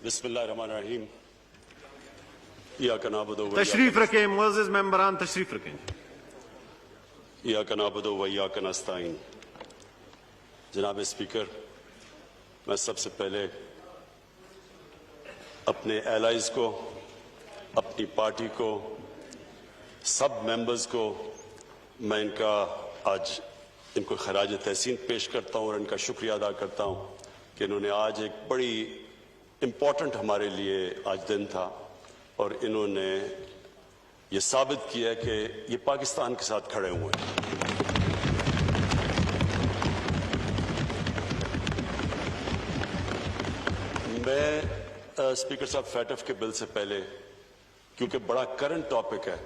बिस्मिल्लाहिर्रहमानिर्रहीम। इय्याका नअबुदु व तशरीफ रखें मुअज़्ज़िज़ मेंबरान, तशरीफ रखें। इय्याका नअबुदु व इय्याका नस्ताईन। जनाब स्पीकर, मैं सबसे पहले अपने एलाइज को, अपनी पार्टी को, सब मेंबर्स को मैं इनको खराज तहसीन पेश करता हूँ और इनका शुक्रिया अदा करता हूँ कि इन्होंने आज एक बड़ी इम्पॉर्टेंट हमारे लिए आज दिन था और इन्होंने ये साबित किया है कि ये पाकिस्तान के साथ खड़े हुए हैं। मैं स्पीकर साहब फैटफ के बिल से पहले, क्योंकि बड़ा करंट टॉपिक है,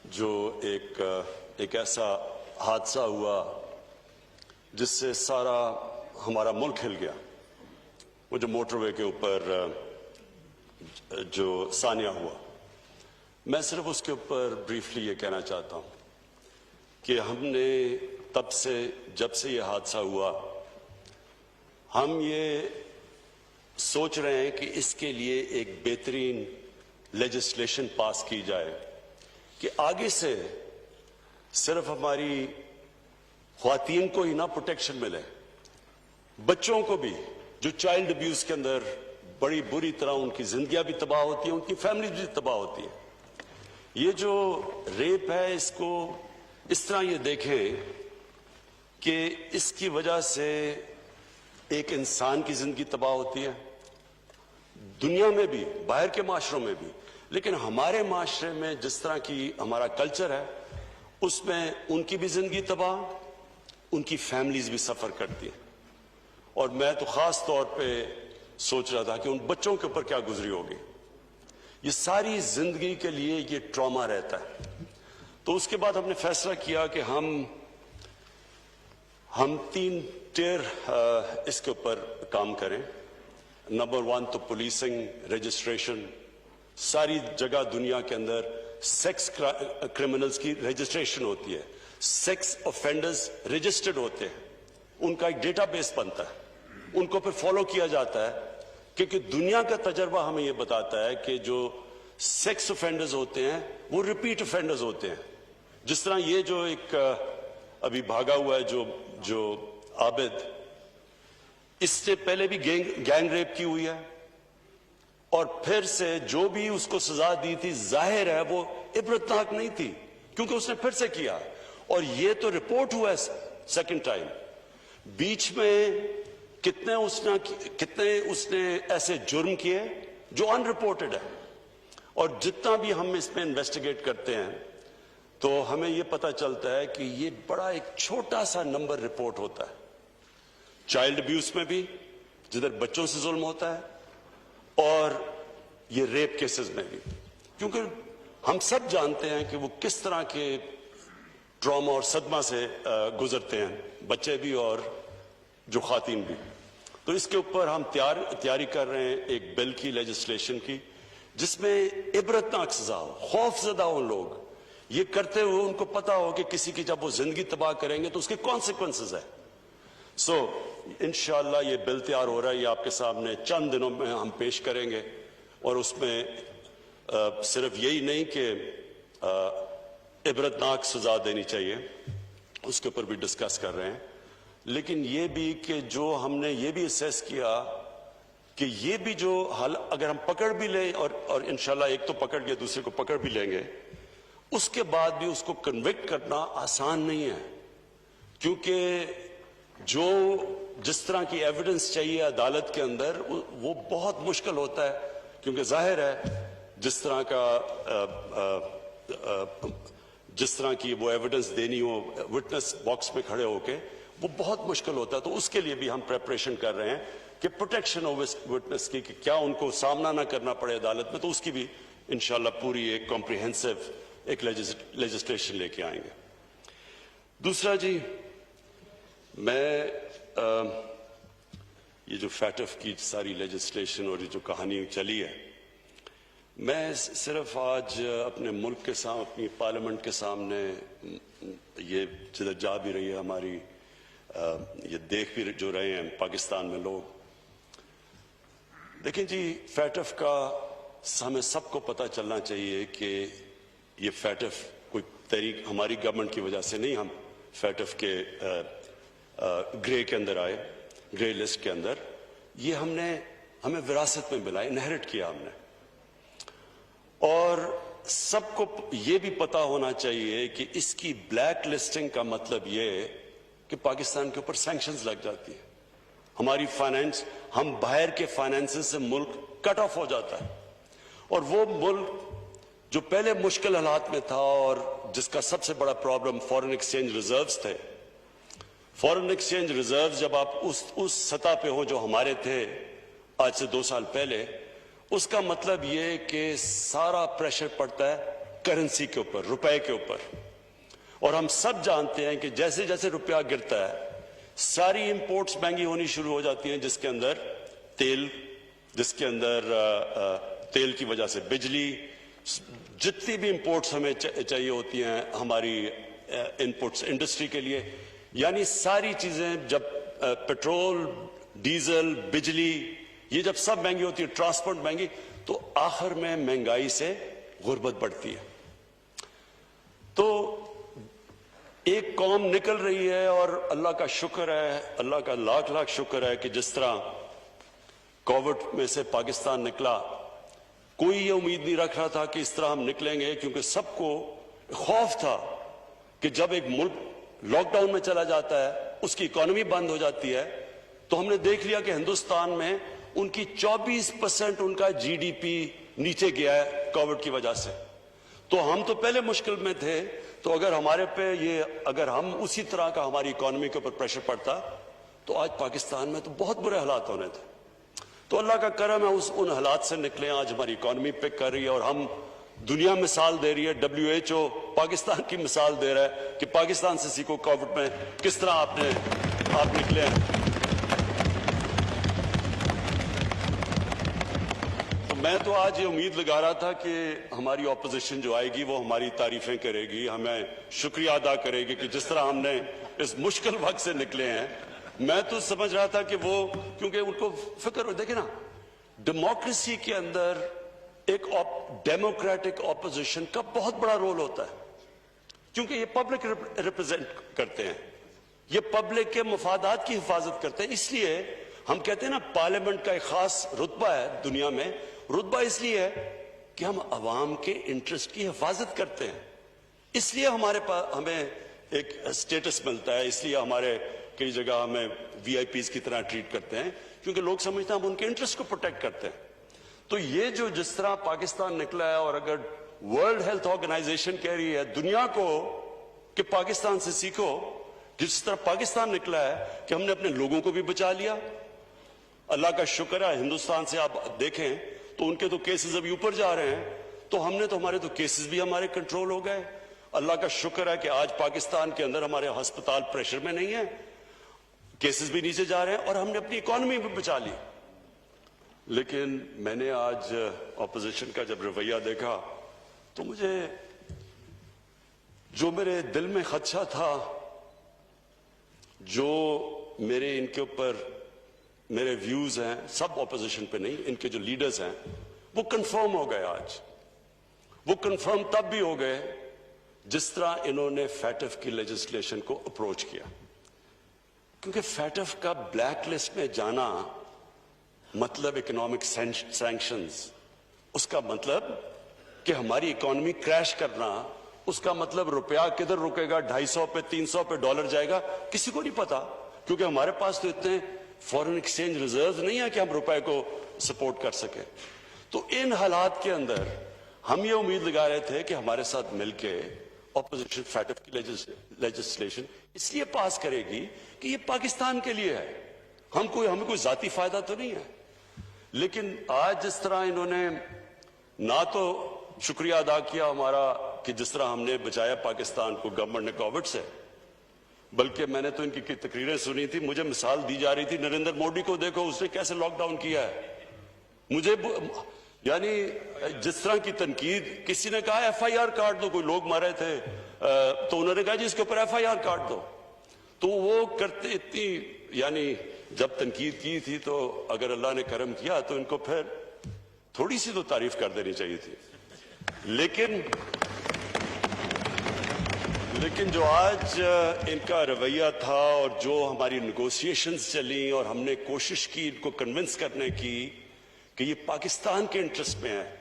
जो एक ऐसा हादसा हुआ जिससे सारा हमारा मुल्क हिल गया, वो जो मोटरवे के ऊपर जो सानिया हुआ, मैं सिर्फ उसके ऊपर ब्रीफली ये कहना चाहता हूँ कि हमने तब से, जब से ये हादसा हुआ, हम ये सोच रहे हैं कि इसके लिए एक बेहतरीन लेजिस्लेशन पास की जाए कि आगे से सिर्फ हमारी ख्वातीन को ही ना प्रोटेक्शन मिले, बच्चों को भी, जो चाइल्ड अब्यूज के अंदर बड़ी बुरी तरह उनकी जिंदगियां भी तबाह होती हैं, उनकी फैमिली भी तबाह होती है। ये जो रेप है, इसको इस तरह ये देखें कि इसकी वजह से एक इंसान की जिंदगी तबाह होती है, दुनिया में भी, बाहर के माशरों में भी, लेकिन हमारे माशरे में जिस तरह की हमारा कल्चर है, उसमें उनकी भी जिंदगी तबाह, उनकी फैमिलीज भी सफर करती है। और मैं तो खास तौर पे सोच रहा था कि उन बच्चों के ऊपर क्या गुजरी होगी। ये सारी जिंदगी के लिए ये ट्रॉमा रहता है। तो उसके बाद हमने फैसला किया कि हम 3 टियर इसके ऊपर काम करें। नंबर 1 तो पुलिसिंग, रजिस्ट्रेशन, सारी जगह दुनिया के अंदर सेक्स क्रिमिनल्स की रजिस्ट्रेशन होती है, सेक्स ऑफेंडर्स रजिस्टर्ड होते हैं, उनका एक डेटाबेस बनता है, उनको फिर फॉलो किया जाता है, क्योंकि दुनिया का तजर्बा हमें यह बताता है कि जो सेक्स ऑफेंडर्स होते हैं वो रिपीट ऑफेंडर्स होते हैं। जिस तरह ये जो एक अभी भागा हुआ है जो आबिद, इससे पहले भी गैंग रेप की हुई है और फिर से जो भी उसको सजा दी थी, जाहिर है वो इबरतनाक नहीं थी, क्योंकि उसने फिर से किया और ये तो रिपोर्ट हुआ है सेकंड टाइम। बीच में कितने उसने ऐसे जुर्म किए जो अनरिपोर्टेड है, और जितना भी हम इसमें इन्वेस्टिगेट करते हैं तो हमें यह पता चलता है कि ये बड़ा एक छोटा सा नंबर रिपोर्ट होता है। चाइल्ड अब्यूज में भी, जिधर बच्चों से जुल्म होता है, और ये रेप केसेस में भी, क्योंकि हम सब जानते हैं कि वो किस तरह के ट्रॉमा और सदमा से गुजरते हैं, बच्चे भी और जो खातीन भी। तो इसके ऊपर हम तैयारी कर रहे हैं एक बिल की, लेजिस्लेशन की, जिसमें इबरतनाक सजा हो, खौफजदा हो लोग, ये करते हुए उनको पता हो कि किसी की जब वो जिंदगी तबाह करेंगे तो उसके कॉन्सिक्वेंसेस है। सो इंशाअल्लाह ये बिल तैयार हो रहा है, ये आपके सामने चंद दिनों में हम पेश करेंगे, और उसमें सिर्फ यही नहीं कि इबरतनाक सजा देनी चाहिए, उसके ऊपर भी डिस्कस कर रहे हैं, लेकिन ये भी कि जो हमने ये भी असेस किया कि ये भी जो हाल अगर हम पकड़ भी लें, और इंशाल्लाह एक तो पकड़ के दूसरे को पकड़ भी लेंगे, उसके बाद भी उसको कन्विक्ट करना आसान नहीं है, क्योंकि जो जिस तरह की एविडेंस चाहिए अदालत के अंदर वो बहुत मुश्किल होता है, क्योंकि जाहिर है जिस तरह की वो एविडेंस देनी हो विटनेस बॉक्स में खड़े होके, वो बहुत मुश्किल होता है। तो उसके लिए भी हम प्रेपरेशन कर रहे हैं कि प्रोटेक्शन ऑफ विटनेस की, कि क्या उनको सामना ना करना पड़े अदालत में, तो उसकी भी इंशाल्लाह पूरी एक कॉम्प्रिहेंसिव एक लेजिस्लेशन लेके आएंगे। दूसरा जी, मैं ये जो फैटफ की सारी लेजिस्लेशन और ये जो कहानी चली है, मैं सिर्फ आज अपने मुल्क के सामने, अपनी पार्लियामेंट के सामने, ये जिधर जा भी रही है हमारी, ये देख भी जो रहे हैं पाकिस्तान में लोग, देखें जी, फैटफ का हमें सबको पता चलना चाहिए कि ये फैटफ कोई तहरीक हमारी गवर्नमेंट की वजह से नहीं, हम फैटफ के ग्रे के अंदर आए, ग्रे लिस्ट के अंदर। ये हमें विरासत में मिला, इनहेरिट किया हमने। और सबको ये भी पता होना चाहिए कि इसकी ब्लैक लिस्टिंग का मतलब ये है कि पाकिस्तान के ऊपर सैंक्शंस लग जाती है, हमारी फाइनेंस, हम बाहर के फाइनेंसेस से मुल्क कट ऑफ हो जाता है। और वो मुल्क जो पहले मुश्किल हालात में था और जिसका सबसे बड़ा प्रॉब्लम फॉरेन एक्सचेंज रिजर्व्स थे, फॉरेन एक्सचेंज रिजर्व्स जब आप उस सतह पे हो जो हमारे थे आज से 2 साल पहले, उसका मतलब ये कि सारा प्रेशर पड़ता है करेंसी के ऊपर, रुपए के ऊपर। और हम सब जानते हैं कि जैसे जैसे रुपया गिरता है सारी इंपोर्ट्स महंगी होनी शुरू हो जाती हैं, जिसके अंदर तेल, जिसके अंदर तेल की वजह से बिजली, जितनी भी इंपोर्ट्स हमें चाहिए होती हैं हमारी इनपुट्स इंडस्ट्री के लिए, यानी सारी चीजें जब पेट्रोल, डीजल, बिजली, ये जब सब महंगी होती है, ट्रांसपोर्ट महंगी, तो आखिर में महंगाई से गुर्बत बढ़ती है। तो एक कौम निकल रही है और अल्लाह का शुक्र है, अल्लाह का लाख लाख शुक्र है कि जिस तरह कोविड में से पाकिस्तान निकला, कोई ये उम्मीद नहीं रख रहा था कि इस तरह हम निकलेंगे, क्योंकि सबको खौफ था कि जब एक मुल्क लॉकडाउन में चला जाता है, उसकी इकोनॉमी बंद हो जाती है। तो हमने देख लिया कि हिंदुस्तान में उनकी 24% उनका जीडीपी नीचे गया है कोविड की वजह से। तो हम तो पहले मुश्किल में थे, तो अगर हमारे पे ये, अगर हम उसी तरह का हमारी इकोनॉमी के ऊपर प्रेशर पड़ता तो आज पाकिस्तान में तो बहुत बुरे हालात होने थे। तो अल्लाह का करम है, उन हालात से निकले, आज हमारी इकोनॉमी पिक कर रही है और हम दुनिया मिसाल दे रही है, WHO पाकिस्तान की मिसाल दे रहा है कि पाकिस्तान से सीखो कोविड में किस तरह आप निकले हैं। तो मैं तो आज ये उम्मीद लगा रहा था कि हमारी ऑपोजिशन जो आएगी वो हमारी तारीफें करेगी, हमें शुक्रिया अदा करेगी कि जिस तरह हमने इस मुश्किल वक्त से निकले हैं। मैं तो समझ रहा था कि वो, क्योंकि उनको फिक्र हो, देखे ना, डेमोक्रेसी के अंदर एक डेमोक्रेटिक ऑपोजिशन का बहुत बड़ा रोल होता है, क्योंकि ये पब्लिक रिप्रेजेंट करते हैं, ये पब्लिक के मफादात की हिफाजत करते हैं। इसलिए हम कहते हैं ना, पार्लियामेंट का एक खास रुतबा है दुनिया में। रुतबा इसलिए है कि हम अवाम के इंटरेस्ट की हिफाजत करते हैं, इसलिए हमारे पास हमें एक स्टेटस मिलता है, इसलिए हमारे कई जगह हमें VIPs की तरह ट्रीट करते हैं, क्योंकि लोग समझते हैं हम उनके इंटरेस्ट को प्रोटेक्ट करते हैं। तो ये जो जिस तरह पाकिस्तान निकला है, और अगर वर्ल्ड हेल्थ ऑर्गेनाइजेशन कह रही है दुनिया को कि पाकिस्तान से सीखो, जिस तरह पाकिस्तान निकला है कि हमने अपने लोगों को भी बचा लिया, अल्लाह का शुक्र है। हिंदुस्तान से आप देखें तो उनके तो केसेस अभी ऊपर जा रहे हैं, तो हमने तो हमारे तो केसेस भी हमारे कंट्रोल हो गए। अल्लाह का शुक्र है कि आज पाकिस्तान के अंदर हमारे अस्पताल प्रेशर में नहीं है, केसेस भी नीचे जा रहे हैं और हमने अपनी इकोनॉमी भी बचा ली। लेकिन मैंने आज ऑपोजिशन का जब रवैया देखा तो मुझे जो मेरे दिल में खदशा था, जो मेरे इनके ऊपर मेरे व्यूज हैं, सब ऑपोजिशन पे नहीं, इनके जो लीडर्स हैं वो कंफर्म हो गए। आज वो कंफर्म तब भी हो गए जिस तरह इन्होंने फैटफ की लेजिस्लेशन को अप्रोच किया, क्योंकि फैटफ का ब्लैक लिस्ट में जाना मतलब इकोनॉमिक सैंक्शंस, उसका मतलब कि हमारी इकोनॉमी क्रैश करना, उसका मतलब रुपया किधर रुकेगा, 250 पे 300 पे डॉलर जाएगा, किसी को नहीं पता, क्योंकि हमारे पास तो इतने फॉरेन एक्सचेंज रिजर्व नहीं है कि हम रुपए को सपोर्ट कर सके। तो इन हालात के अंदर हम ये उम्मीद लगा रहे थे कि हमारे साथ मिलके ऑपोजिशन फैटफ की लेजिस्लेशन इसलिए पास करेगी कि ये पाकिस्तान के लिए है, हमें कोई जाती फायदा तो नहीं है। लेकिन आज जिस तरह इन्होंने ना तो शुक्रिया अदा किया हमारा कि जिस तरह हमने बचाया पाकिस्तान को गवर्नमेंट ने कोविड से, बल्कि मैंने तो इनकी तकरीरें सुनी थी, मुझे मिसाल दी जा रही थी, नरेंद्र मोदी को देखो उसने कैसे लॉकडाउन किया है। मुझे यानी जिस तरह की तनकीद, किसी ने कहा FIR काट दो, कोई लोग मारे थे तो उन्होंने कहा जी इसके ऊपर FIR काट दो, तो वो करते इतनी यानी जब तनकीद की थी तो अगर अल्लाह ने करम किया तो इनको फिर थोड़ी सी तो तारीफ कर देनी चाहिए थी, लेकिन जो आज इनका रवैया था और जो हमारी नेगोशिएशंस चली और हमने कोशिश की इनको कन्विंस करने की कि ये पाकिस्तान के इंटरेस्ट में है,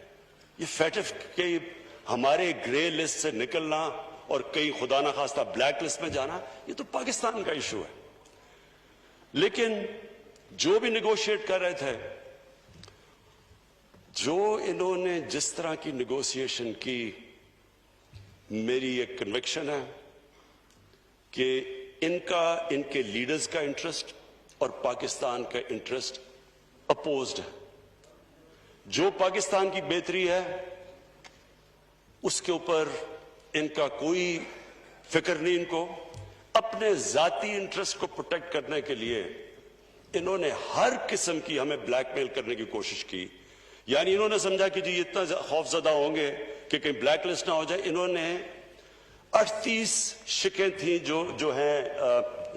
ये फैटफ के हमारे ग्रे लिस्ट से निकलना और कहीं खुदा ना खास्ता ब्लैक लिस्ट में जाना, ये तो पाकिस्तान का इशू है। लेकिन जो भी निगोशिएट कर रहे थे, जो इन्होंने जिस तरह की निगोशिएशन की, मेरी एक कन्विक्शन है कि इनके लीडर्स का इंटरेस्ट और पाकिस्तान का इंटरेस्ट अपोज्ड है। जो पाकिस्तान की बेहतरी है उसके ऊपर इनका कोई फिक्र नहीं। इनको अपने जाती इंटरेस्ट को प्रोटेक्ट करने के लिए इन्होंने हर किस्म की हमें ब्लैकमेल करने की कोशिश की। यानी इन्होंने समझा कि जी इतना खौफजदा होंगे कि कहीं ब्लैक लिस्ट ना हो जाए। इन्होंने 38 शिकें थी जो हैं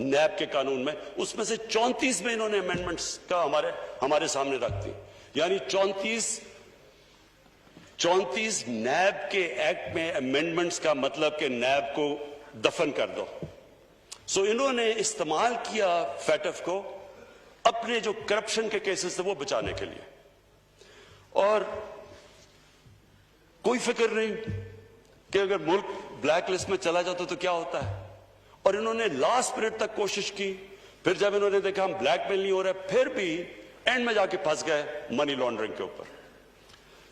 नैब के कानून में, उसमें से 34 में इन्होंने अमेंडमेंट्स का हमारे सामने रख दी। यानी 34 नैब के एक्ट में अमेंडमेंट्स का मतलब कि नैब को दफन कर दो। सो इन्होंने इस्तेमाल किया फैटफ को अपने जो करप्शन के केसेस थे वो बचाने के लिए, और कोई फिक्र नहीं कि अगर मुल्क ब्लैक लिस्ट में चला जाता तो क्या होता है। और इन्होंने लास्ट मिनट तक कोशिश की, फिर जब इन्होंने देखा हम ब्लैकमेल नहीं हो रहा, फिर भी एंड में जाके फंस गए मनी लॉन्ड्रिंग के ऊपर।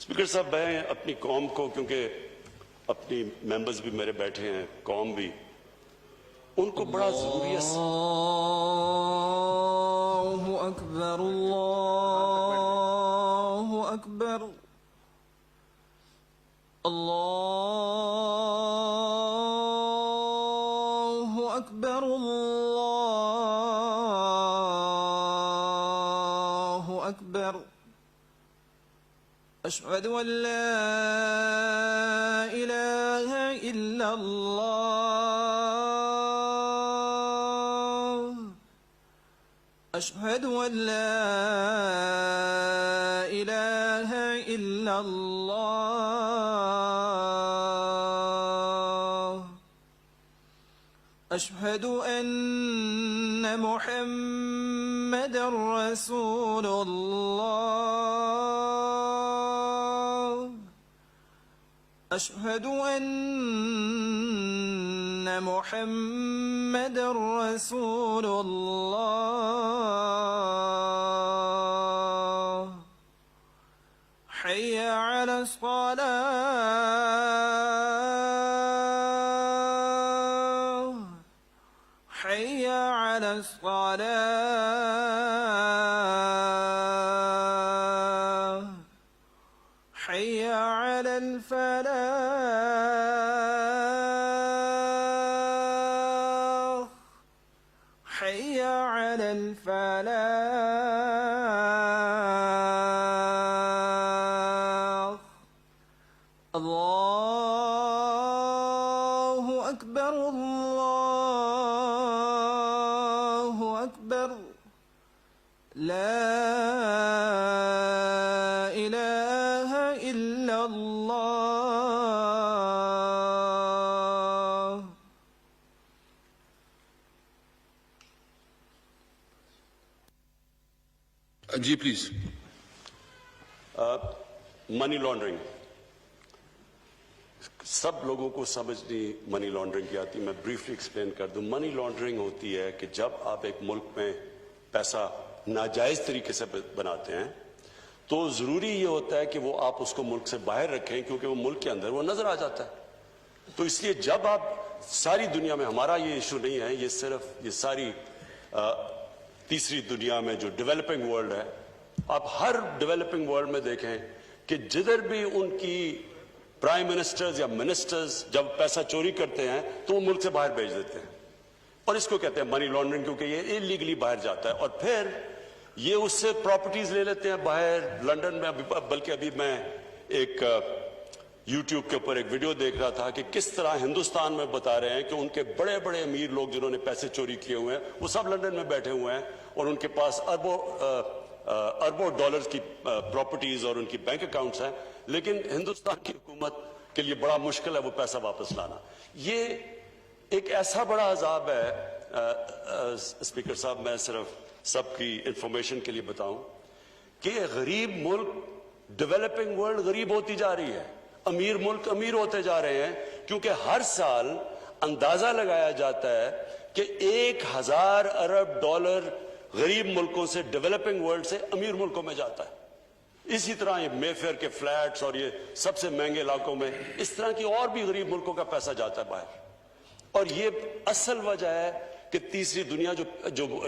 स्पीकर साहब, मैं अपनी कौम को, क्योंकि अपनी मेंबर्स भी मेरे बैठे हैं, कौम भी, उनको बड़ा जरूरी है। अल्लाहु अकबर, अल्लाहु अकबर, अल्लाहु अकबर, अल्लाहु अकबर। अशहदु अन ला इलाहा इल्लल्लाह, अशहदु अन ला इलाहा इल्लल्लाह, अशहदु अन्न मुहम्मदर रसूलुल्लाह, अशहदु अन्न मुहम्मदर रसूलुल्लाह। हय्य अला अस्सलाह, हय्य अला अस्सलाह, हय्य अला الفلاح، حي على الفلاح. الله أكبر، الله أكبر، لا إله إلا الله. जी प्लीज। मनी लॉन्ड्रिंग सब लोगों को समझ नहीं मनी लॉन्ड्रिंग की आती। मैं ब्रीफली एक्सप्लेन कर दूं। मनी लॉन्ड्रिंग होती है कि जब आप एक मुल्क में पैसा नाजायज तरीके से बनाते हैं तो जरूरी ये होता है कि वो आप उसको मुल्क से बाहर रखें, क्योंकि वो मुल्क के अंदर वो नजर आ जाता है। तो इसलिए जब आप सारी दुनिया में, हमारा ये इशू नहीं है, ये सिर्फ ये सारी तीसरी दुनिया में जो डेवलपिंग वर्ल्ड है, आप हर डेवलपिंग वर्ल्ड में देखें कि जिधर भी उनकी प्राइम मिनिस्टर्स या मिनिस्टर्स जब पैसा चोरी करते हैं तो वो मुल्क से बाहर भेज देते हैं, और इसको कहते हैं मनी लॉन्ड्रिंग, क्योंकि ये इलीगली बाहर जाता है। और फिर ये उससे प्रॉपर्टीज ले लेते हैं बाहर लंदन में। बल्कि अभी मैं एक YouTube کے اوپر ایک ویڈیو دیکھ رہا تھا کہ کس طرح ہندوستان میں بتا رہے ہیں کہ ان کے بڑے بڑے امیر لوگ جنہوں نے پیسے چوری کیے ہوئے ہیں وہ سب لندن میں بیٹھے ہوئے ہیں اور ان کے پاس اربوں ڈالرز کی پراپرٹیز اور ان کی بینک اکاؤنٹس ہیں، لیکن ہندوستان کی حکومت کے لیے بڑا مشکل ہے وہ پیسہ واپس لانا۔ یہ ایک ایسا بڑا عذاب ہے اسپیکر صاحب، میں صرف سب کی انفارمیشن کے لیے بتاؤں کہ غریب ملک، ڈیولپنگ ورلڈ غریب ہوتی جا رہی ہے، امیر ملک امیر ہوتے جا رہے ہیں، کیونکہ ہر سال اندازہ لگایا جاتا ہے کہ 1000 ارب ڈالر غریب ملکوں سے، ڈیولپنگ ورلڈ سے امیر ملکوں میں جاتا ہے۔ اسی طرح یہ مے فیئر کے فلیٹس اور یہ سب سے مہنگے علاقوں میں اس طرح کی اور بھی غریب ملکوں کا پیسہ جاتا ہے باہر، اور یہ اصل وجہ ہے کہ تیسری دنیا جو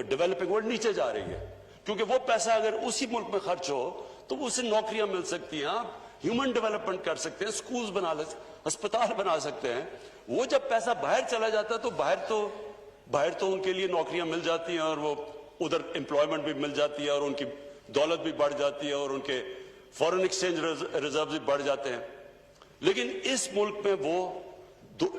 ڈیولپنگ ورلڈ نیچے جا رہی ہے، کیونکہ وہ پیسہ اگر اسی ملک میں خرچ ہو تو اسے نوکریاں مل سکتی ہیں، آپ ہیومن ڈیولپمنٹ کر سکتے ہیں، سکولز بنا لیں، ہسپتال بنا سکتے ہیں۔ وہ جب پیسہ باہر چلا جاتا ہے تو باہر تو ان کے لیے نوکریاں مل جاتی ہیں اور وہ ادھر امپلائمنٹ بھی مل جاتی ہے اور ان کی دولت بھی بڑھ جاتی ہے اور ان کے فورن ایکسچینج ریزرو بھی بڑھ جاتے ہیں۔ لیکن اس ملک میں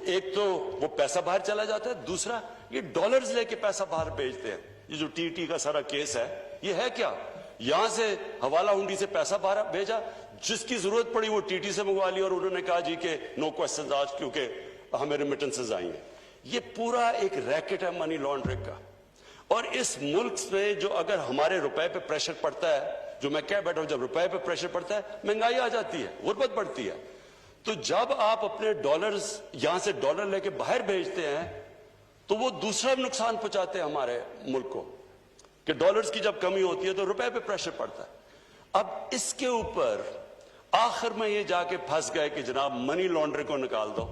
ایک تو وہ پیسہ باہر چلا جاتا ہے، دوسرا یہ ڈالرز لے کے پیسہ باہر بھیجتے ہیں۔ یہ جو ٹی کا سارا کیس ہے یہ ہے کیا؟ یہاں سے حوالہ ہنڈی سے پیسہ باہر بھیجا، جس کی ضرورت پڑی وہ ٹی سے منگوا لی اور انہوں نے کہا جی کہ نو کوسچنز آج کیونکہ ہمیں ریمیٹنسز آئی ہیں۔ یہ پورا ایک ریکٹ ہے منی لانڈرنگ کا، اور اس ملک میں جو اگر ہمارے روپے پہ پریشر پڑتا ہے، جو میں کہہ بیٹھا ہوں، جب روپے پہ پریشر پڑتا ہے مہنگائی آ جاتی ہے، غربت بڑھتی ہے۔ تو جب آپ اپنے ڈالرز یہاں سے ڈالر لے کے باہر بھیجتے ہیں تو وہ دوسرا نقصان پہنچاتے ہیں ہمارے ملک کو، کہ ڈالرز کی جب کمی ہوتی ہے تو روپے پہ پریشر پڑتا ہے۔ اب اس کے اوپر آخر میں یہ جا کے پھنس گئے کہ جناب منی لانڈرنگ کو نکال دو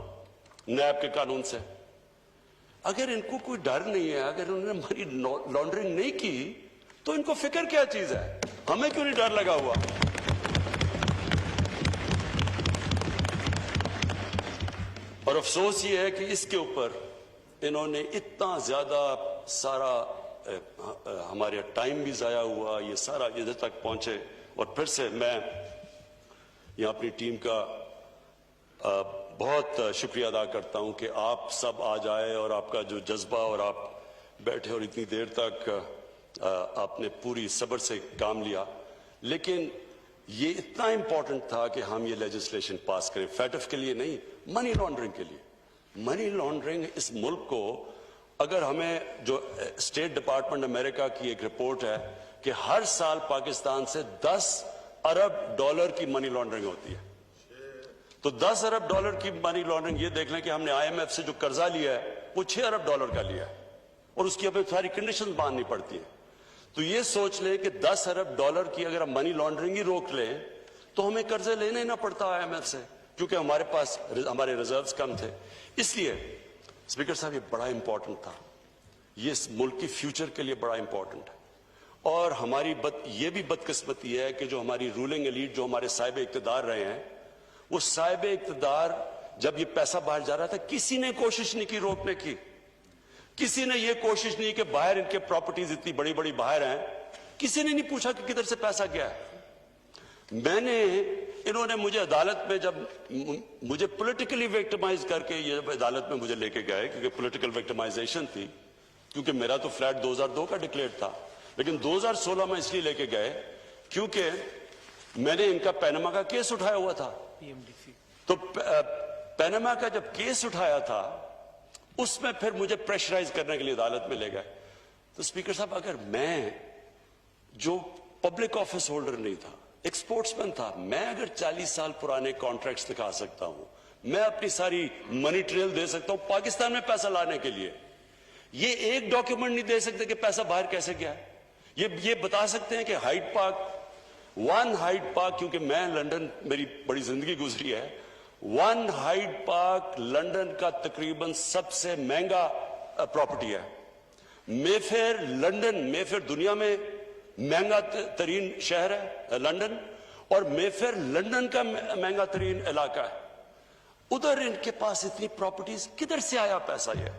نیب کے قانون سے۔ اگر ان کو کوئی ڈر نہیں ہے، اگر انہوں نے منی لانڈرنگ نہیں کی تو ان کو فکر کیا چیز ہے؟ ہمیں کیوں نہیں ڈر لگا ہوا؟ اور افسوس یہ ہے کہ اس کے اوپر انہوں نے اتنا زیادہ سارا ہمارے ٹائم بھی ضائع ہوا، یہ سارا ادھر تک پہنچے۔ اور پھر سے میں یہاں اپنی ٹیم کا بہت شکریہ ادا کرتا ہوں کہ آپ سب آج آئے اور آپ کا جو جذبہ، اور آپ بیٹھے اور اتنی دیر تک آپ نے پوری صبر سے کام لیا۔ لیکن یہ اتنا امپورٹنٹ تھا کہ ہم یہ لیجسلیشن پاس کریں، فیٹف کے لیے نہیں، منی لانڈرنگ کے لیے۔ منی لانڈرنگ اس ملک کو، اگر ہمیں جو اسٹیٹ ڈپارٹمنٹ امریکہ کی ایک رپورٹ ہے کہ ہر سال پاکستان سے 10 ارب ڈالر کی منی لانڈرنگ ہوتی ہے، تو 10 ارب ڈالر کی منی لانڈرنگ، یہ دیکھ لیں کہ ہم نے IMF سے جو قرضہ لیا ہے وہ 6 ارب ڈالر کا لیا ہے اور اس کی ہمیں ساری کنڈیشنز باندھنی پڑتی ہیں۔ تو یہ سوچ لیں کہ 10 ارب ڈالر کی اگر ہم منی لانڈرنگ ہی روک لیں تو ہمیں قرضے لینے نہ پڑتا IMF سے، کیونکہ ہمارے پاس ہمارے ریزروز کم تھے۔ اس لیے اسپیکر صاحب یہ بڑا امپورٹنٹ تھا، یہ اس ملک کی فیوچر کے لیے بڑا امپورٹنٹ ہے۔ اور ہماری یہ بھی بدقسمتی ہے کہ جو ہماری رولنگ ایلیٹ، جو ہمارے صاحب اقتدار رہے ہیں، وہ صاحب اقتدار جب یہ پیسہ باہر جا رہا تھا کسی نے کوشش نہیں کی روکنے کی، کسی نے یہ کوشش نہیں کہ باہر ان کے پراپرٹیز اتنی بڑی بڑی باہر ہیں، کسی نے نہیں پوچھا کہ کدھر سے پیسہ گیا ہے۔ انہوں نے مجھے عدالت میں، جب مجھے پولیٹیکلی وکٹمائز کر کے یہ عدالت میں مجھے لے کے گئے، کیونکہ پولیٹیکل وکٹمائزیشن تھی، کیونکہ میرا تو فلیٹ 2002 کا ڈکلیئر تھا، لیکن 2016 میں اس لیے لے کے گئے کیونکہ میں نے ان کا پینما کا کیس اٹھایا ہوا تھا۔ تو پینما کا جب کیس اٹھایا تھا اس میں پھر مجھے پریشرائز کرنے کے لیے عدالت میں لے گئے۔ تو اسپیکر صاحب، اگر میں جو پبلک آفس ہولڈر نہیں تھا، ایک سپورٹس مین تھا، میں اگر 40 سال پرانے کانٹریکٹس دکھا سکتا ہوں، میں اپنی ساری منی ٹریل دے سکتا ہوں پاکستان میں پیسہ لانے کے لیے، یہ ایک ڈاکیومنٹ نہیں دے سکتے کہ پیسہ باہر کیسے گیا ہے۔ یہ بتا سکتے ہیں کہ ہائیڈ پارک، کیونکہ میں لندن، میری بڑی زندگی گزری ہے، 1 ہائیڈ پارک لندن کا تقریباً سب سے مہنگا پراپرٹی ہے۔ مے فیئر دنیا میں مہنگا ترین شہر ہے لندن، اور مے فیئر لندن کا مہنگا ترین علاقہ ہے۔ ادھر ان کے پاس اتنی پراپرٹیز، کدھر سے آیا پیسہ؟ یہ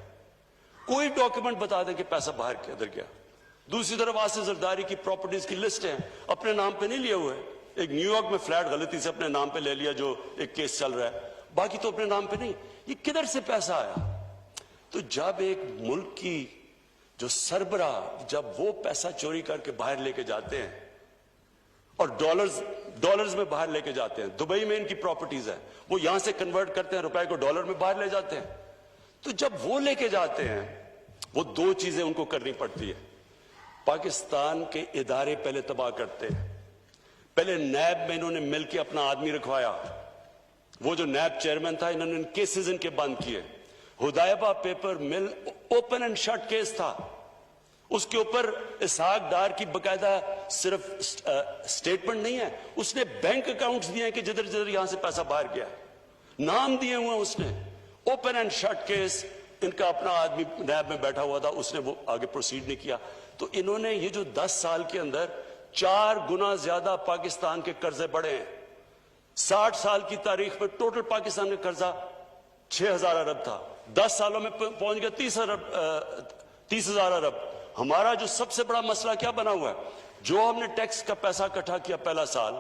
کوئی ڈاکیومنٹ بتا دیں کہ پیسہ باہر کدھر گیا۔ دوسری طرف آصف زرداری کی پراپرٹیز کی لسٹ ہے، اپنے نام پہ نہیں لیے ہوئے، ایک نیو یارک میں فلیٹ غلطی سے اپنے نام پہ لے لیا جو ایک کیس چل رہا ہے, باقی تو اپنے نام پہ نہیں. یہ کدھر سے پیسہ آیا؟ تو جب ایک ملک کی جو سربراہ جب وہ پیسہ چوری کر کے باہر لے کے جاتے ہیں اور ڈالرز میں باہر لے کے جاتے ہیں, دبئی میں ان کی پراپرٹیز ہے, وہ یہاں سے کنورٹ کرتے ہیں روپے کو ڈالر میں باہر لے جاتے ہیں. تو جب وہ لے کے جاتے ہیں وہ دو چیزیں ان کو کرنی پڑتی ہے. پاکستان کے ادارے پہلے تباہ کرتے ہیں. پہلے نیب میں انہوں نے مل کے اپنا آدمی رکھوایا, وہ جو نیب چیئرمین تھا انہوں نے کیسز ان کے بند کیے. ہدایبہ پیپر مل اوپن اینڈ شٹ کیس تھا, اس کے اوپر اسحاق ڈار کی باقاعدہ صرف سٹیٹمنٹ نہیں ہے, اس نے بینک اکاؤنٹس دیے ہیں کہ جدھر جدھر یہاں سے پیسہ باہر گیا, نام دیے ہوئے ہیں اس نے. اوپن اینڈ شٹ کیس, ان کا اپنا آدمی نیب میں بیٹھا ہوا تھا, اس نے وہ آگے پروسیڈ نہیں کیا. تو انہوں نے یہ جو 10 سال کے اندر 4 گنا زیادہ پاکستان کے قرضے بڑھے ہیں. 60 سال کی تاریخ میں ٹوٹل پاکستان کا قرضہ 6,000 ارب تھا, 10 سالوں میں پہنچ گیا 30,000 ارب. ہمارا جو سب سے بڑا مسئلہ کیا بنا ہوا ہے, جو ہم نے ٹیکس کا پیسہ اکٹھا کیا پہلا سال,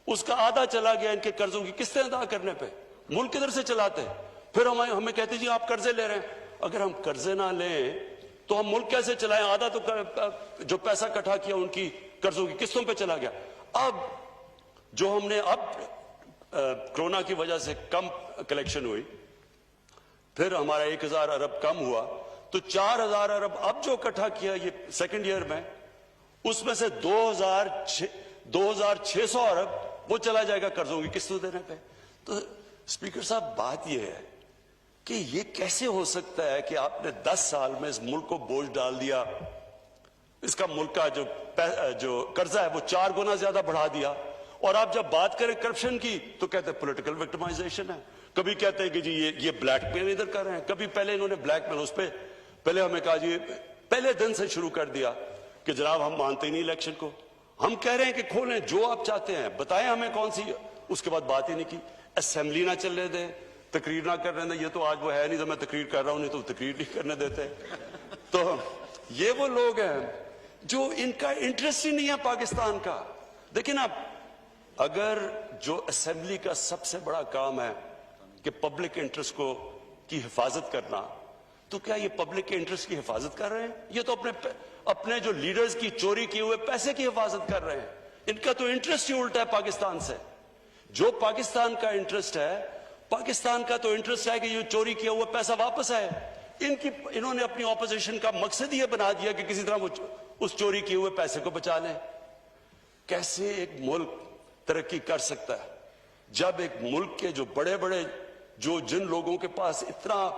اس کا آدھا چلا گیا ان کے قرضوں کی قسطیں ادا کرنے پہ. ملک کدھر سے چلاتے ہیں؟ پھر ہمیں کہتے جی آپ قرضے لے رہے ہیں. اگر ہم قرضے نہ لیں تو ہم ملک کیسے چلائیں؟ آدھا تو جو پیسہ اکٹھا کیا ان کی قرضوں کی قسطوں پہ چلا گیا. اب جو ہم نے کرونا کی وجہ سے کم کلیکشن ہوئی, پھر ہمارا 1,000 ارب کم ہوا, تو 4,000 ارب اب جو اکٹھا کیا یہ سیکنڈ ایئر میں, اس میں سے 2,600 ارب وہ چلا جائے گا قرضوں کی قسطوں دینے پہ. تو اسپیکر صاحب بات یہ ہے کہ یہ کیسے ہو سکتا ہے کہ آپ نے 10 سال میں اس ملک کو بوجھ ڈال دیا, اس کا ملک کا جو قرضہ ہے وہ 4 گنا زیادہ بڑھا دیا, اور آپ جب بات کریں کرپشن کی تو کہتے ہیں پولیٹیکل وکٹمائزیشن ہے, کبھی کہتے ہیں کہ جی یہ بلیک میل ادھر کر رہے ہیں, کبھی پہلے انہوں نے بلیک میل اس پہ پہلے ہمیں کہا جی پہلے دن سے شروع کر دیا کہ جناب ہم مانتے ہی نہیں الیکشن کو, ہم کہہ رہے ہیں کہ کھولیں جو آپ چاہتے ہیں, بتائیں ہمیں کون سی. اس کے بعد بات ہی نہیں کی. اسمبلی نہ چلنے دیں, تقریر نہ کرنے دیں, یہ تو آج وہ ہے نہیں تو میں تقریر کر رہا ہوں, نہیں تو تقریر نہیں کرنے دیتے. تو یہ وہ لوگ ہیں جو ان کا انٹرسٹ ہی نہیں ہے پاکستان کا. دیکھیں نا, اگر جو اسمبلی کا سب سے بڑا کام ہے کہ پبلک انٹرسٹ کی حفاظت کرنا, تو کیا یہ پبلک کے انٹرسٹ کی حفاظت کر رہے ہیں؟ یہ تو اپنے جو لیڈرز کی چوری کیے ہوئے پیسے کی حفاظت کر رہے ہیں. ان کا تو انٹرسٹ ہی الٹا ہے پاکستان سے. جو پاکستان کا انٹرسٹ ہے, پاکستان کا تو انٹرسٹ ہے کہ یہ چوری کیا ہوا پیسہ واپس آئے. انہوں نے اپنی اپوزیشن کا مقصد یہ بنا دیا کہ کسی طرح وہ اس چوری کیے ہوئے پیسے کو بچا لیں. کیسے ایک ملک ترقی کر سکتا ہے جب ایک ملک کے جو بڑے بڑے جن لوگوں کے پاس اتنا,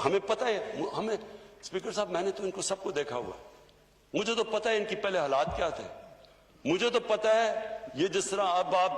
ہمیں پتہ ہے, ہمیں اسپیکر صاحب میں نے تو ان کو سب کو دیکھا ہوا, مجھے تو پتہ ہے ان کی پہلے حالات کیا تھے, مجھے تو پتہ ہے یہ جس طرح اب آپ